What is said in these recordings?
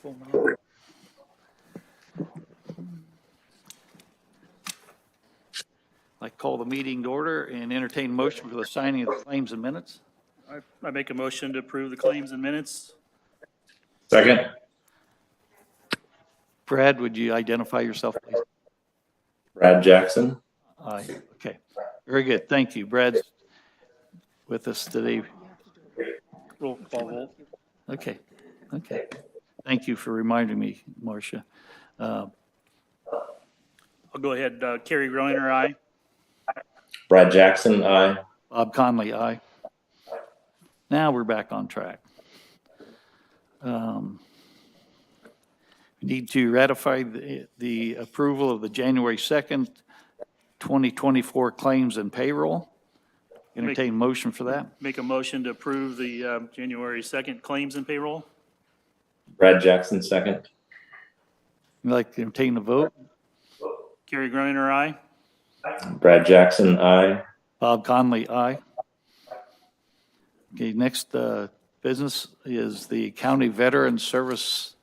microphone on. I call the meeting to order and entertain a motion for the signing of the claims and minutes. I make a motion to approve the claims and minutes. Second. Brad, would you identify yourself, please? Brad Jackson. Aye. Okay, very good. Thank you. Brad's with us today. Roll call vote. Okay. Thank you for reminding me, Marcia. I'll go ahead. Kerry Groiner, aye. Brad Jackson, aye. Bob Conley, aye. Now we're back on track. We need to ratify the approval of the January 2nd, 2024 claims and payroll. Entertain motion for that. Make a motion to approve the January 2nd claims and payroll. Brad Jackson, second. You'd like to entertain the vote? Kerry Groiner, aye. Brad Jackson, aye. Bob Conley, aye. Okay, next business is the County Veteran Service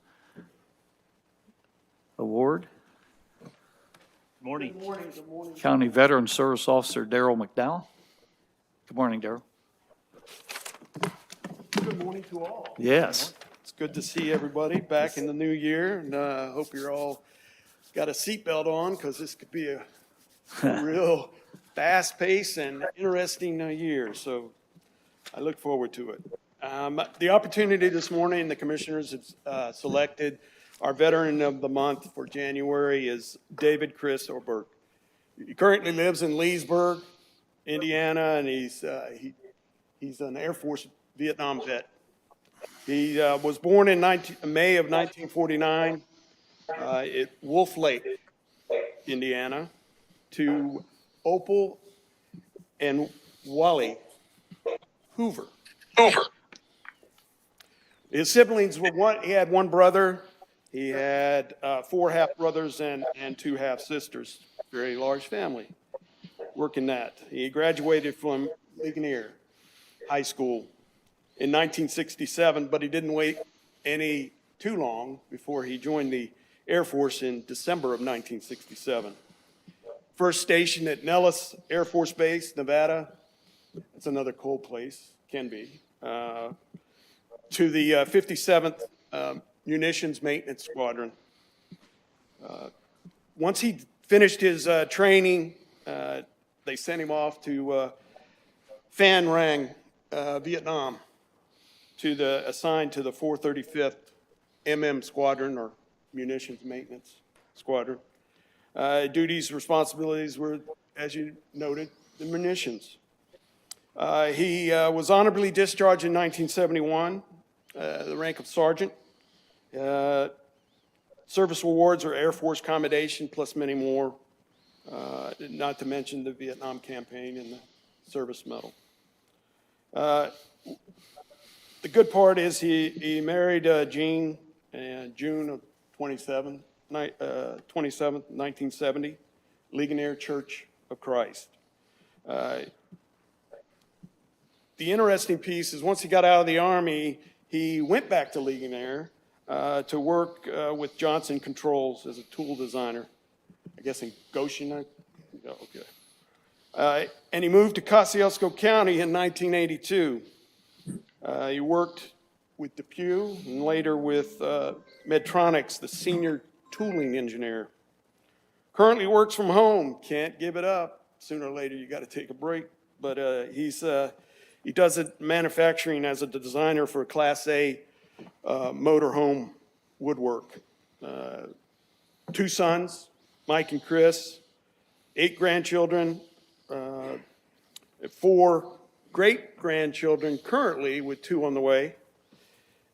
Award. Good morning. County Veteran Service Officer Daryl McDowell. Good morning, Daryl. Good morning to all. Yes. It's good to see everybody back in the new year, and I hope you're all got a seatbelt on, because this could be a real fast-paced and interesting year, so I look forward to it. The opportunity this morning, the commissioners have selected our Veteran of the Month for January is David Chris Oberg. He currently lives in Leesburg, Indiana, and he's an Air Force Vietnam vet. He was born in May of 1949 at Wolf Lake, Indiana, to Opal and Wally Hoover. His siblings were he had one brother. He had 4 half-brothers and 2 half-sisters. Very large family. Working that. He graduated from Ligonier High School in 1967, but he didn't wait too long before he joined the Air Force in December of 1967. First stationed at Nellis Air Force Base, Nevada. That's another cold place, can be. To the 57th Munitions Maintenance Squadron. Once he finished his training, they sent him off to Phan Rang, Vietnam, assigned to the 435th MM Squadron, or Munitions Maintenance Squadron. Duties, responsibilities were, as you noted, the munitions. He was honorably discharged in 1971, the rank of sergeant. Service awards are Air Force Commendation, plus many more, not to mention the Vietnam campaign and the Service Medal. The good part is he married Jean in June of 27th, 1970, Ligonier Church of Christ. The interesting piece is once he got out of the Army, he went back to Ligonier to work with Johnson Controls as a tool designer. I guess in Goshen. Okay. And he moved to Kosciuszko County in 1982. He worked with Depew and later with Medtronics, the senior tooling engineer. Currently works from home. Can't give it up. Sooner or later, you got to take a break. But he does it manufacturing as a designer for Class A motorhome woodwork. 2 sons, Mike and Chris, 8 grandchildren, 4 great-grandchildren currently, with 2 on the way.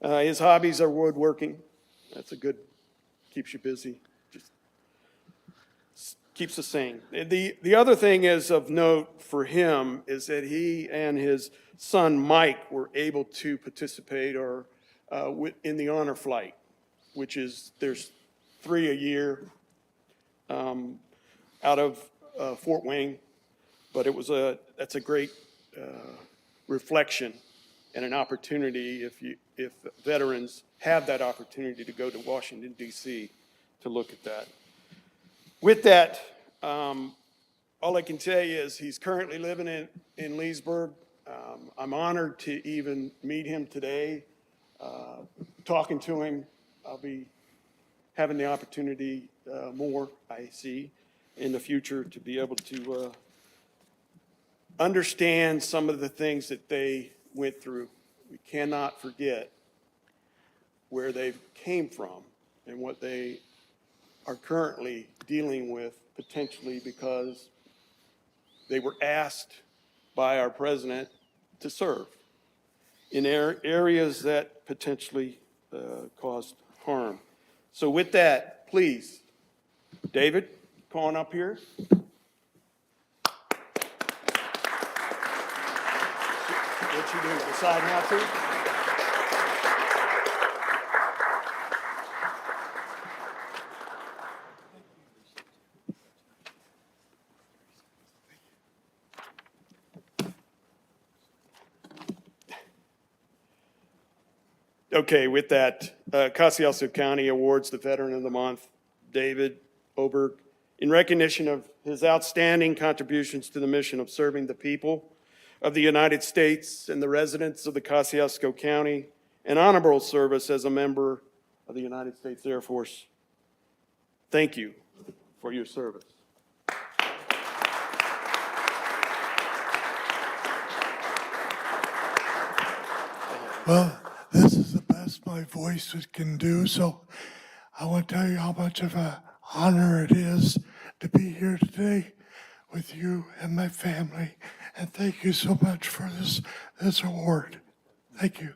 His hobbies are woodworking. That's a good, keeps you busy, just keeps us sane. The other thing is of note for him is that he and his son Mike were able to participate in the honor flight, which is, there's 3 a year out of Fort Wayne, but that's a great reflection and an opportunity if veterans have that opportunity to go to Washington DC to look at that. With that, all I can tell you is he's currently living in Leesburg. I'm honored to even meet him today, talking to him. I'll be having the opportunity more, I see, in the future to be able to understand some of the things that they went through. We cannot forget where they came from and what they are currently dealing with, potentially because they were asked by our president to serve in areas that potentially caused harm. So with that, please, David, come on up here. What you do, decide not to? Okay, with that, Kosciuszko County awards the Veteran of the Month, David Oberg, in recognition of his outstanding contributions to the mission of serving the people of the United States and the residents of the Kosciuszko County, and honorable service as a member of the United States Air Force. Thank you for your service. Well, this is the best my voice can do, so I want to tell you how much of an honor it is to be here today with you and my family, and thank you so much for this award. Thank you.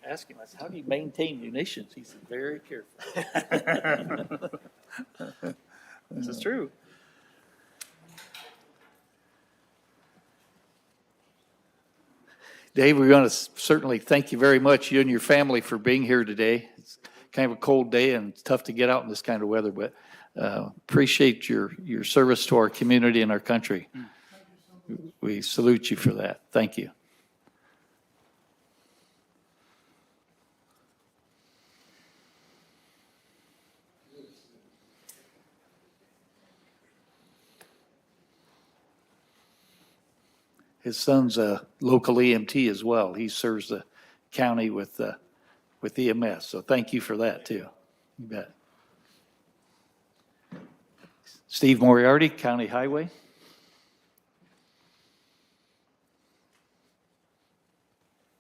Ask him, I said, how do you maintain munitions? He said, very careful. This is true. Dave, we want to certainly thank you very much, you and your family, for being here today. It's kind of a cold day and it's tough to get out in this kind of weather, but appreciate your service to our community and our country. We salute you for that. Thank you. His son's a local EMT as well. He serves the county with EMS. So thank you for that too. You bet. Steve Moriarty, County Highway.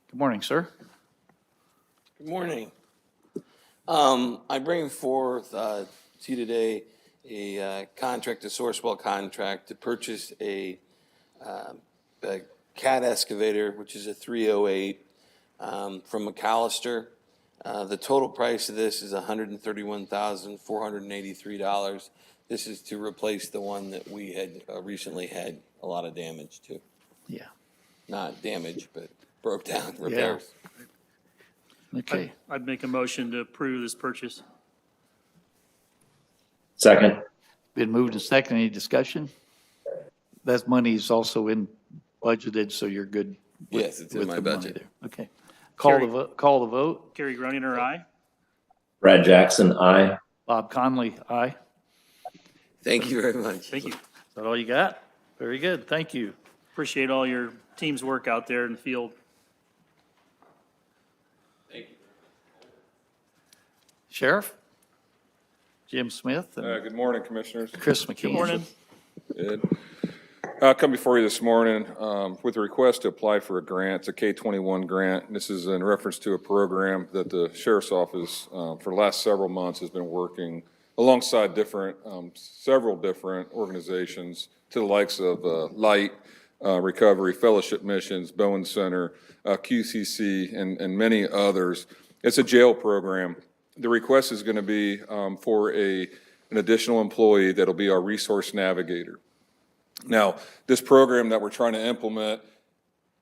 Good morning, sir. Good morning. I bring forth to you today a contract, a Sourcewell contract to purchase a CAT excavator, which is a 308 from McAllister. The total price of this is $131,483. This is to replace the one that we had recently had a lot of damage to. Yeah. Not damage, but broke down repairs. Okay. I'd make a motion to approve this purchase. Second. Been moved and second. Any discussion? That money is also in budgeted, so you're good. with- Yes, it's in with my the money budget. there. Okay. Call the vote. Kerry Groninger, aye. Brad Jackson, aye. Bob Conley, aye. Thank you very much. Thank you. Is that all you got? Very good, thank you. Appreciate all your team's work out there in the field. Sheriff? Jim Smith and Good morning, Commissioners. Chris McKean. Good morning. Ed. I come before you this morning with a request to apply for a grant. It's a K-21 grant. This is in reference to a program that the Sheriff's Office for the last several months has been working alongside several different organizations to the likes of Light, Recovery, Fellowship Missions, Bowen Center, QCC, and many others. It's a jail program. The request is going to be for an additional employee that'll be our resource navigator. Now, this program that we're trying to implement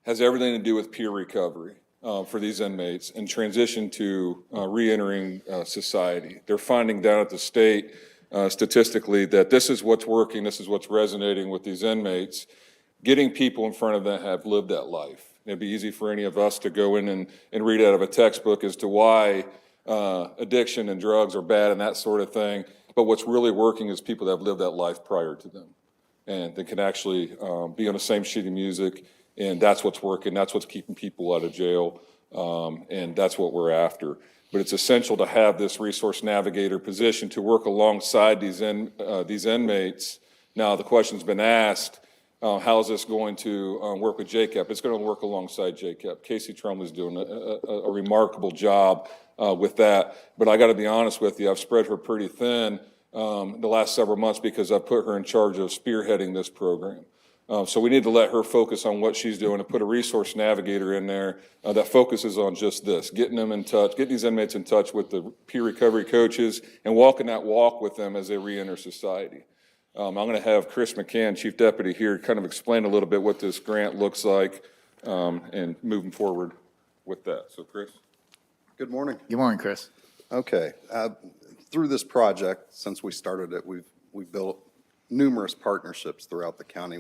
has everything to do with peer recovery for these inmates and transition to reentering society. They're finding down at the state statistically that this is what's working, this is what's resonating with these inmates. Getting people in front of them have lived that life. It'd be easy for any of us to go in and read out of a textbook as to why addiction and drugs are bad and that sort of thing. But what's really working is people that have lived that life prior to them. And they can actually be on the same sheet of music, and that's what's working. That's what's keeping people out of jail, and that's what we're after. But it's essential to have this resource navigator position to work alongside these inmates. Now, the question's been asked, how is this going to work with JCAP? It's going to work alongside JCAP. Casey Trumley's doing a remarkable job with that. But I got to be honest with you, I've spread her pretty thin the last several months because I've put her in charge of spearheading this program. So we need to let her focus on what she's doing and put a resource navigator in there that focuses on just this, getting them in touch, getting these inmates in touch with the peer recovery coaches and walking that walk with them as they reenter society. I'm going to have Chris McCann, Chief Deputy, here kind of explain a little bit what this grant looks like and moving forward with that. So, Chris. Good morning. Good morning, Chris. Okay. Through this project, since we started it, we've built numerous partnerships throughout the county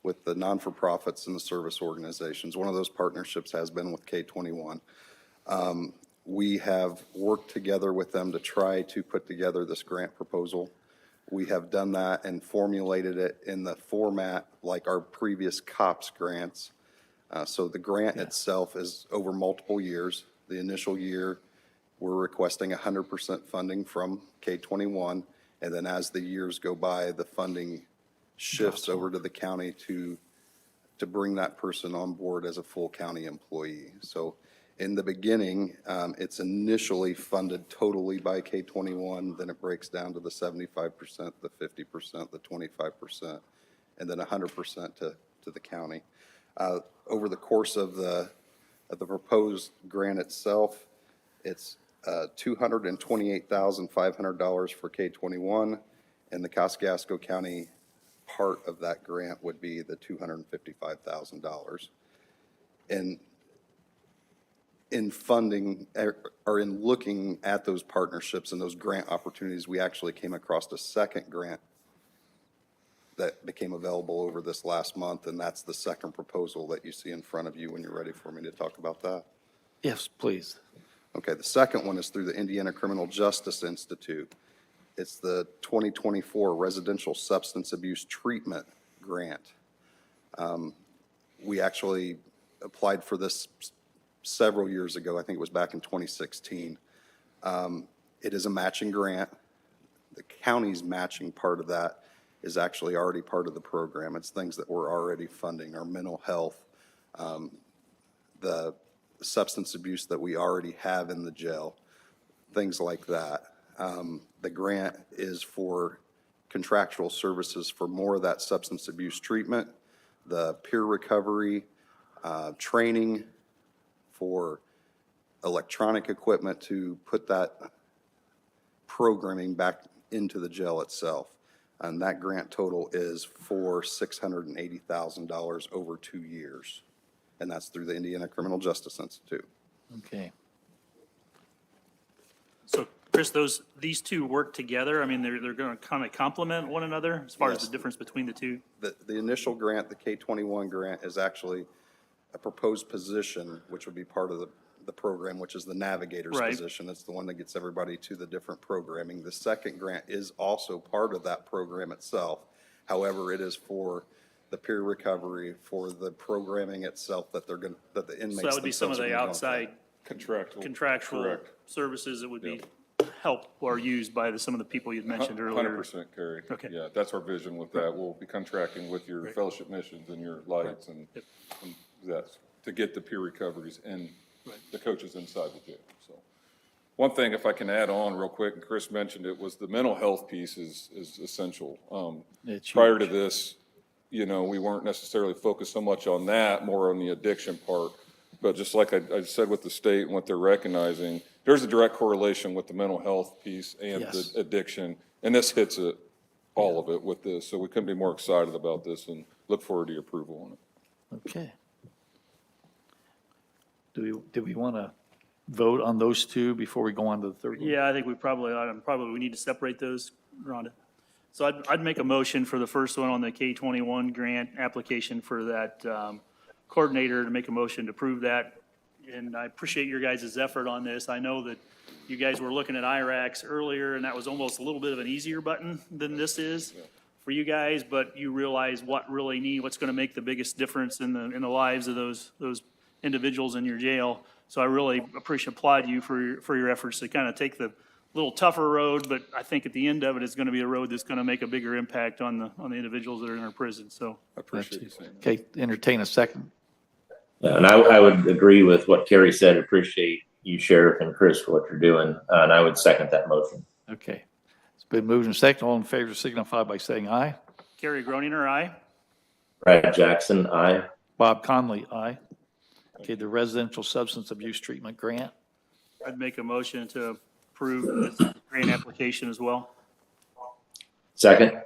with the non-for-profits and the service organizations. One of those partnerships has been with K-21. We have worked together with them to try to put together this grant proposal. We have done that and formulated it in the format like our previous COPS grants. So the grant itself is over multiple years. The initial year, we're requesting 100% funding from K-21, and then as the years go by, the funding shifts over to the county to bring that person on board as a full county employee. So in the beginning, it's initially funded totally by K-21, then it breaks down to the 75%, the 50%, the 25%, and then 100% to the county. Over the course of the proposed grant itself, it's $228,500 for K-21, and the Kosciuszko County part of that grant would be the $255,000. And in funding, or in looking at those partnerships and those grant opportunities, we actually came across a second grant that became available over this last month, and that's the second proposal that you see in front of you when you're ready for me to talk about that. Yes, please. Okay, the second one is through the Indiana Criminal Justice Institute. It's the 2024 Residential Substance Abuse Treatment Grant. We actually applied for this several years ago. I think it was back in 2016. It is a matching grant. The county's matching part of that is actually already part of the program. It's things that we're already funding, our mental health, the substance abuse that we already have in the jail, things like that. The grant is for contractual services for more of that substance abuse treatment, the peer recovery, training for electronic equipment to put that programming back into the jail itself. And that grant total is for $680,000 over 2 years. And that's through the Indiana Criminal Justice Institute. Okay. So, Chris, these two work together? I mean, they're going to kind of complement one another as far as Yes. the difference between the two? The initial grant, the K-21 grant, is actually a proposed position, which would be part of the program, which is the navigator's Right. position. It's the one that gets everybody to the different programming. The second grant is also part of that program itself. However, it is for the peer recovery, for the programming itself that they're going, that the inmates So that would be some of themselves are the gonna go outside Contractual. contractual services that would be help or used by some of the people you'd mentioned earlier. 100%, Kerry. Okay. Yeah, that's our vision with that. We'll be contracting with your fellowship missions and your lights and that's to get the peer recoveries and the coaches inside the jail, so. One thing, if I can add on real quick, and Chris mentioned it, was the mental health piece is essential. It's Prior to huge. this, you know, we weren't necessarily focused so much on that, more on the addiction part. But just like I said with the state and what they're recognizing, there's a direct correlation with the mental health piece and Yes. the addiction. And this hits it, all of it with this. So we couldn't be more excited about this and look forward to your approval on it. Okay. Do we want to vote on those two before we go on to the third one? Yeah, I think we probably, we need to separate those, Rhonda. So I'd make a motion for the first one on the K-21 grant application for that coordinator, to make a motion to approve that. And I appreciate your guys' effort on this. I know that you guys were looking at IRACs earlier, and that was almost a little bit of an easier button than this is for you guys, but you realize what's going to make the biggest difference in the lives of those individuals in your jail. So I really applaud you for your efforts to kind of take the little tougher road, but I think at the end of it, it's going to be a road that's going to make a bigger impact on the individuals that are in our prison, so. I appreciate you saying that. Okay, entertain a second. Yeah, and I would agree with what Kerry said. Appreciate you, Sheriff and Chris, for what you're doing. And I would second that motion. Okay. It's been moved and seconded. All in favor signify by saying aye. Kerry Groninger, aye. Brad Jackson, aye. Bob Conley, aye. Okay, the residential substance abuse treatment grant. I'd make a motion to approve this grant application as well. Second.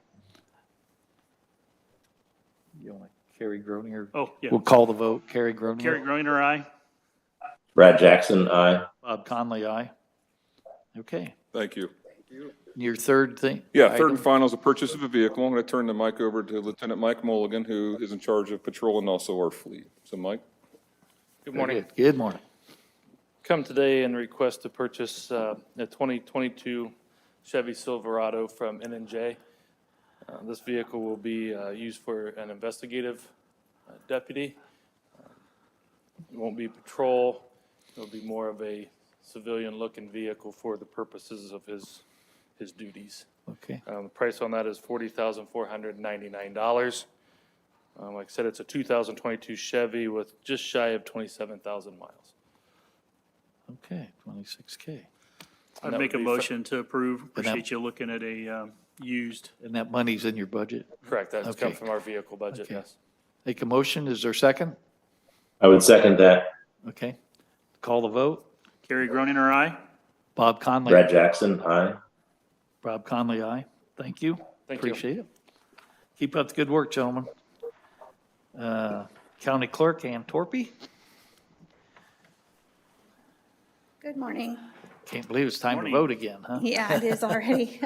You want Kerry Groninger? Oh, yeah. We'll call the vote. Kerry Kerry Groninger. Groninger, aye. Brad Jackson, aye. Bob Conley, aye. Okay. Thank you. Your third thing? Yeah, third item? and final is the purchase of a vehicle. I'm going to turn the mic over to Lieutenant Mike Mulligan, who is in charge of patrol and also our fleet. So, Mike? Good morning. Good morning. Come today and request to purchase a 2022 Chevy Silverado from N&J. This vehicle will be used for an investigative deputy. It won't be patrol. It'll be more of a civilian-looking vehicle for the purposes of his duties. Okay. The price on that is $40,499. Like I said, it's a 2022 Chevy with just shy of 27,000 miles. Okay, 26K. I'd that make a would be motion to approve. that- Appreciate you looking at a used. And that money's in your budget? Correct, that's come Okay. from our vehicle budget, Okay. yes. Make a motion. Is there a second? I would second that. Okay. Call the vote. Kerry Groninger, aye. Bob Conley. Brad Jackson, aye. Rob Conley, aye. Thank you. Thank you. Appreciate it. Keep up the good work, gentlemen. County Clerk Ann Torpy. Good morning. Can't believe it's time to Morning. vote again, huh? Yeah, it is already.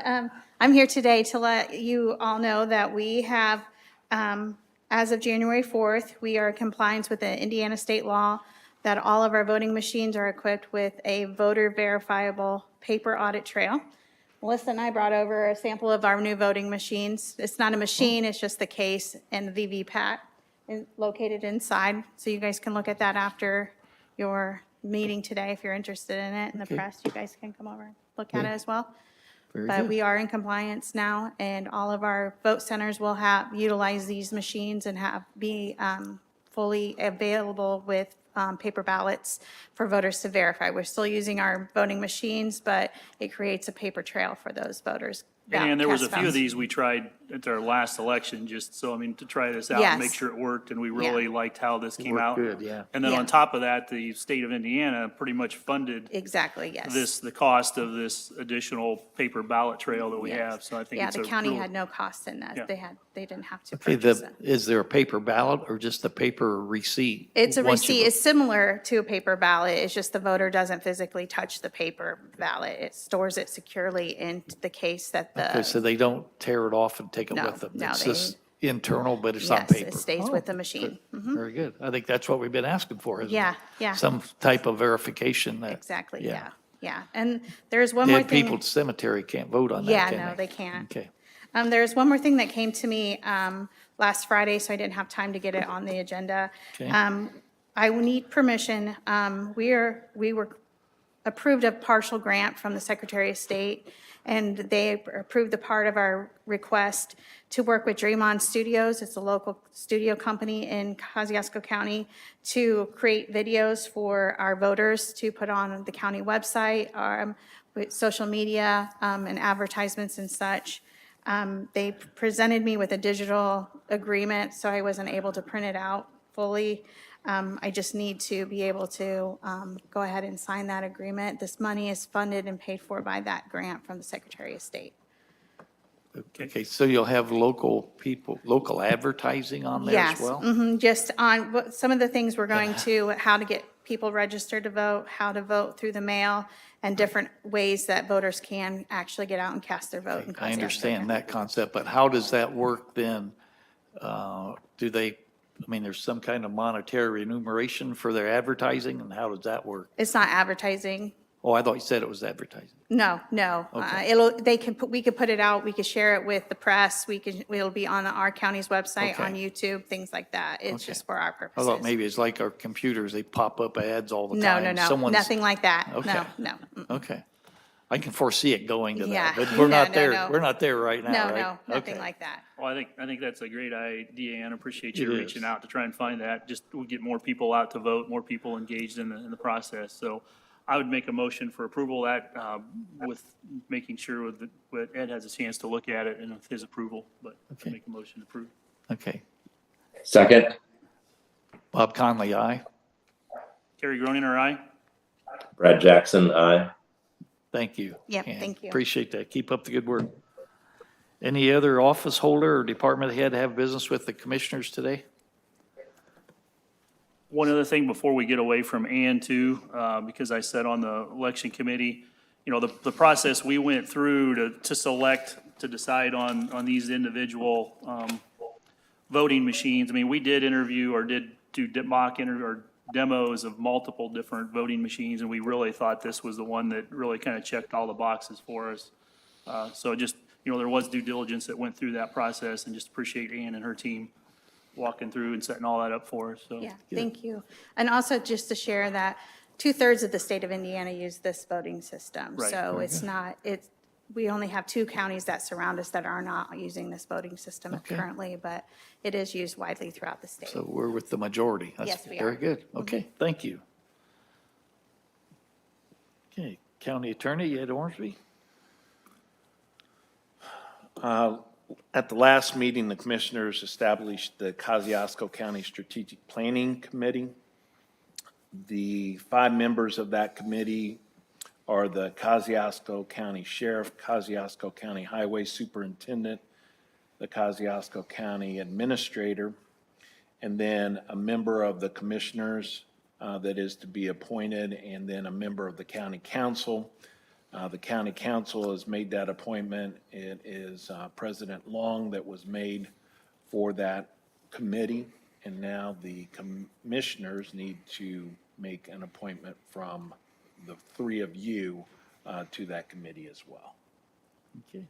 I'm here today to let you all know that we have, as of January 4th, we are in compliance with the Indiana state law that all of our voting machines are equipped with a voter verifiable paper audit trail. Melissa and I brought over a sample of our new voting machines. It's not a machine, it's just the case and the VVPAT located inside. So you guys can look at that after your meeting today if you're interested in it. And the Okay. press, you guys can come over and look at it as well. Very But good. we are in compliance now, and all of our vote centers will utilize these machines and be fully available with paper ballots for voters to verify. We're still using our voting machines, but it creates a paper trail for those voters. And there was a cast few of ballots. these we tried at our last election, just so, I mean, to try this out and make Yes. sure it worked, and we really liked how this came Worked out. good, yeah. And then Yeah. on top of that, the state of Indiana pretty much funded Exactly, yes. the cost of this additional paper ballot trail that we Yes. have, so I think Yeah, it's the a county real- had no cost in that. Yeah. They didn't have to Okay, purchase it. is there a paper ballot or just a paper receipt? It's a once you receipt. vote? It's similar to a paper ballot. It's just the voter doesn't physically touch the paper ballot. It stores it securely in the case that Okay, so the, they don't tear it off and take it No, with them? no, It's they- just internal, but it's on yes, paper? it stays Oh, with the machine. Mhm. Very good. I think that's what we've been asking for, isn't it? Yeah, yeah. Some type of verification that. Exactly, yeah. yeah, yeah. And there's one more Dead thing. people at the cemetery can't vote on that, Yeah, can no, they can't. Okay. There's one more thing that came to me last Friday, so I didn't have time to get it on the agenda. Okay. I need permission. We were approved a partial grant from the Secretary of State, and they approved the part of our request to work with Draymond Studios. It's a local studio company in Kosciuszko County to create videos for our voters to put on the county website, with social media, and advertisements and such. They presented me with a digital agreement, so I wasn't able to print it out fully. I just need to be able to go ahead and sign that agreement. This money is funded and paid for by that grant from the Secretary of State. Okay, so you'll have local people, local advertising on there as Yes, well? just on some of the things we're going to, how to get people registered to vote, how to vote through the mail, and different ways that voters can actually get out and cast their vote in I Kosciuszko understand County. that concept, but how does that work then? Do they, I mean, there's some kind of monetary remuneration for their advertising, and how does that work? It's not advertising. Oh, I thought you said it was advertising. No. Okay. We could put it out, we could share it with the press, it'll be on our county's website, Okay. on YouTube, things like that. It's Okay. just for our I purposes. thought maybe it's like our computers, they pop up ads all the No, time. no, no, Someone's- nothing like that. Okay. No. Okay. I can foresee it going to Yeah. that, but we're not No, there. no. We're not there right now, No, right? no, nothing Okay. like that. Well, I think that's a great idea, and appreciate It you is. reaching out to try and find that. Just we get more people out to vote, more people engaged in the process. So I would make a motion for approval of that, with making sure that Ed has a chance to look at it and with his approval, but Okay. make a motion to approve. Okay. Second. Bob Conley, aye. Kerry Groninger, aye? Brad Jackson, aye. Thank you. Yep, And thank you. Appreciate that. Keep up the good work. Any other office holder or department head have business with the commissioners today? One other thing before we get away from Ann too, because I said on the election committee, you know, the process we went through to select, to decide on these individual voting machines. I mean, we did interview or did do mock interview or demos of multiple different voting machines, and we really thought this was the one that really kind of checked all the boxes for us. So just, you know, there was due diligence that went through that process, and just appreciate Ann and her team walking through and setting all that up for us, so. Yeah, thank you. And also just to share that 2/3 of the state of Indiana use this voting system. Right. So it's not, we only have 2 counties that surround us that are not using this voting system Okay. currently, but it is used widely throughout the state. So we're with the majority. That's Yes, we very are. good. Okay, thank you. Okay, County Attorney Ed Ormsby? At the last meeting, the commissioners established the Kosciuszko County Strategic Planning Committee. The 5 members of that committee are the Kosciuszko County Sheriff, Kosciuszko County Highway Superintendent, the Kosciuszko County Administrator, and then a member of the commissioners that is to be appointed, and then a member of the county council. The county council has made that appointment. It is President Long that was made for that committee. And now the commissioners need to make an appointment from the 3 of you to that committee as well. Okay.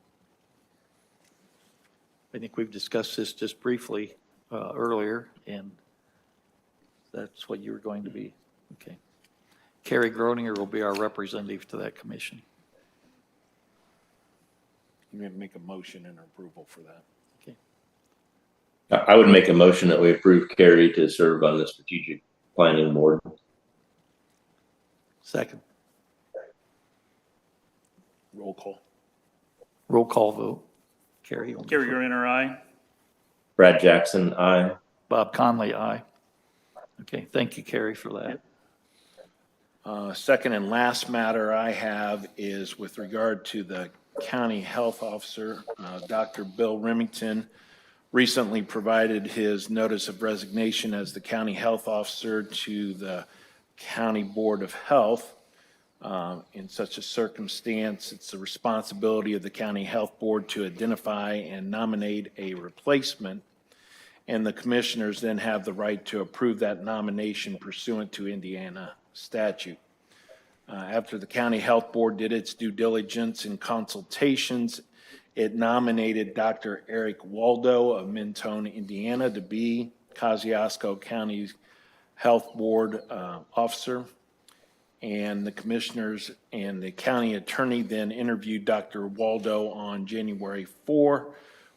I think we've discussed this just briefly earlier, and that's what you were going to be. Okay. Kerry Groninger will be our representative to that commission. You have to make a motion and approval for that. Okay. I would make a motion that we approve Kerry to serve on the strategic planning board. Second. Roll call. Roll call vote. Kerry? you want to Kerry go first? Groninger, aye? Brad Jackson, aye. Bob Conley, aye. Okay, thank you, Kerry, for that. Second and last matter I have is with regard to the county health officer. Dr. Bill Remington recently provided his notice of resignation as the county health officer to the County Board of Health. In such a circumstance, it's the responsibility of the County Health Board to identify and nominate a replacement, and the commissioners then have the right to approve that nomination pursuant to Indiana statute. After the County Health Board did its due diligence and consultations, It nominated Dr. Eric Waldo of Mentone, Indiana, to be Kosciuszko County's Health Board officer. And the commissioners and the county attorney then interviewed Dr. Waldo on January 4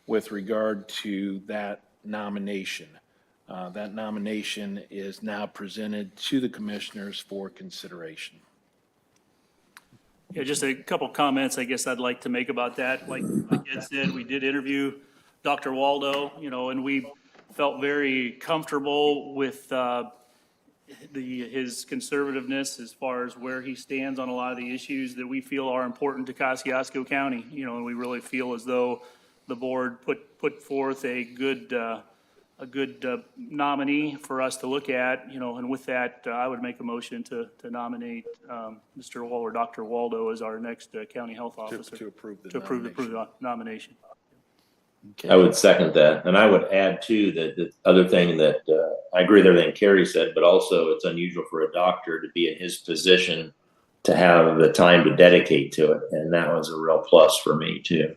with regard to that nomination. That nomination is now presented to the commissioners for consideration. Yeah, just a couple comments I guess I'd like to make about that. Like Ed said, we did interview Dr. Waldo, and we felt very comfortable with his conservativeness as far as where he stands on a lot of the issues that we feel are important to Kosciuszko County. And we really feel as though the board put forth a good nominee for us to look at, and with that, I would make a motion to nominate Mr. Wall or Dr. Waldo as our next county health officer. To approve the To approve nomination. the nomination. I would second that. And I would add too, that the other thing that, I agree with everything Kerry said, but also it's unusual for a doctor to be in his position to have the time to dedicate to it. And that was a real plus for me too.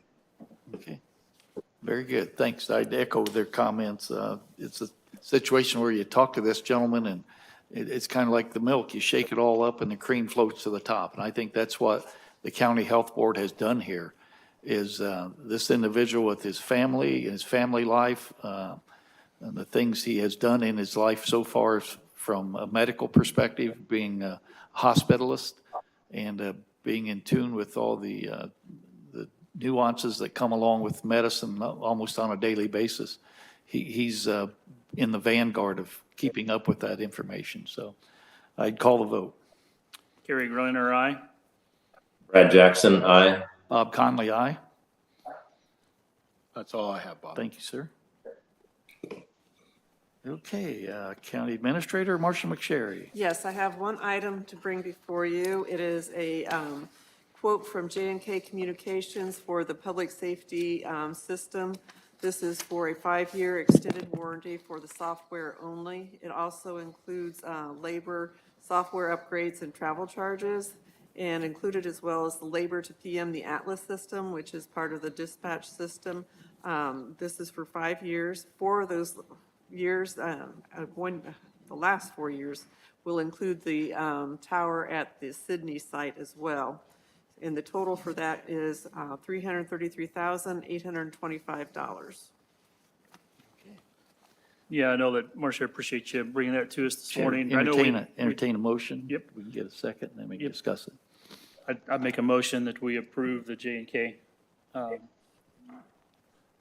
Okay. Very good. Thanks. I'd echo their comments. It's a situation where you talk to this gentleman and it's kind of like the milk. You shake it all up and the cream floats to the top. And I think that's what the county health board has done here is this individual with his family, his family life, and the things he has done in his life so far from a medical perspective, being a hospitalist and being in tune with all the nuances that come along with medicine almost on a daily basis. He's in the vanguard of keeping up with that information. So I'd call the vote. Kerry Grunner, aye. Brad Jackson, aye. Bob Conley, aye. That's all I have, Bob. Thank you, sir. Okay, County Administrator Marcia McSherry. Yes, I have one item to bring before you. It is a quote from J&K Communications for the public safety system. This is for a 5-year extended warranty for the software only. It also includes labor, software upgrades, and travel charges, and included as well as the labor to PM the Atlas system, which is part of the dispatch system. This is for 5 years. 4 of those years, the last 4 years, will include the tower at the Sydney site as well. And the total for that is $333,825. Yeah, I know that, Marcia, I appreciate you bringing that to us this morning. I know Entertain a motion. Yep. We can get a second and then we can discuss it. I'd make a motion that we approve the J&K.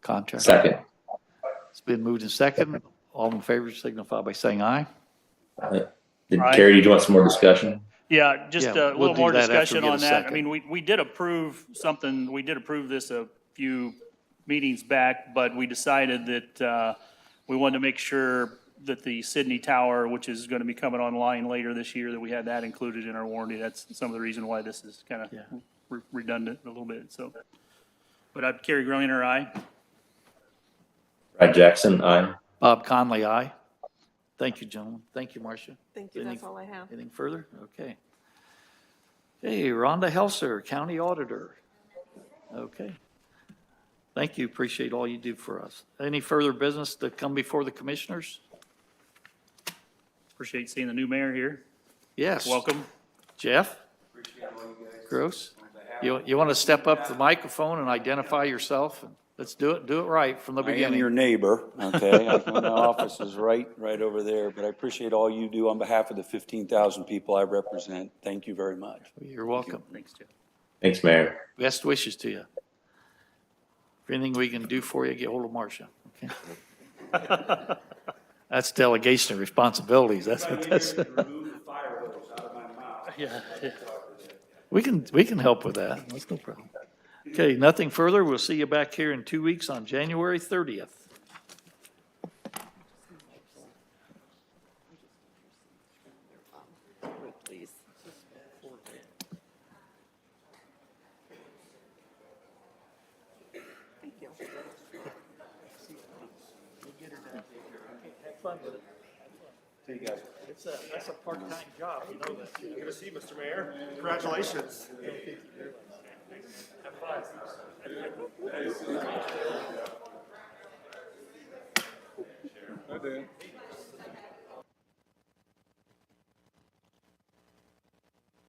Contract. Second. It's been moved and second. All in favor signify by saying aye. Aye. Aye. Kerry, did you want some more discussion? Yeah, just Yeah, a we'll little do more that after we discussion get a on that. I second. mean, we did approve something, we did approve this a few meetings back, but we decided that we wanted to make sure that the Sydney Tower, which is going to be coming online later this year, that we had that included in our warranty. That's some of the reason why this is kind of redundant a little bit, so. But I'd Kerry Grunner, aye. Brad Jackson, aye. Bob Conley, aye. Thank you, gentlemen. Thank you, Marcia. Thank you, that's all I have. Anything further? Okay. Hey, Rhonda Helser, County Auditor. Okay. Thank you. Appreciate all you do for us. Any further business to come before the commissioners? Appreciate seeing the new mayor here. Yes. Welcome. Jeff? Gross? You want to step up to the microphone and identify yourself? Let's do it right from the I am beginning. your neighbor, okay? My office is right over there, but I appreciate all you do on behalf of the 15,000 people I represent. Thank you very much. You're welcome. Thanks, Jeff. Thanks, Mayor. Best wishes to you. If anything we can do for you, get hold of Marcia, okay? That's delegation of responsibilities. That's what that's. Yeah. We can help with that. That's no problem. Okay, nothing further. We'll see you back here in 2 weeks on January 30th. Please. Thank you. That's a part-time job, you know that. Good to see you, Mr. Mayor. Congratulations. Hi, Dan.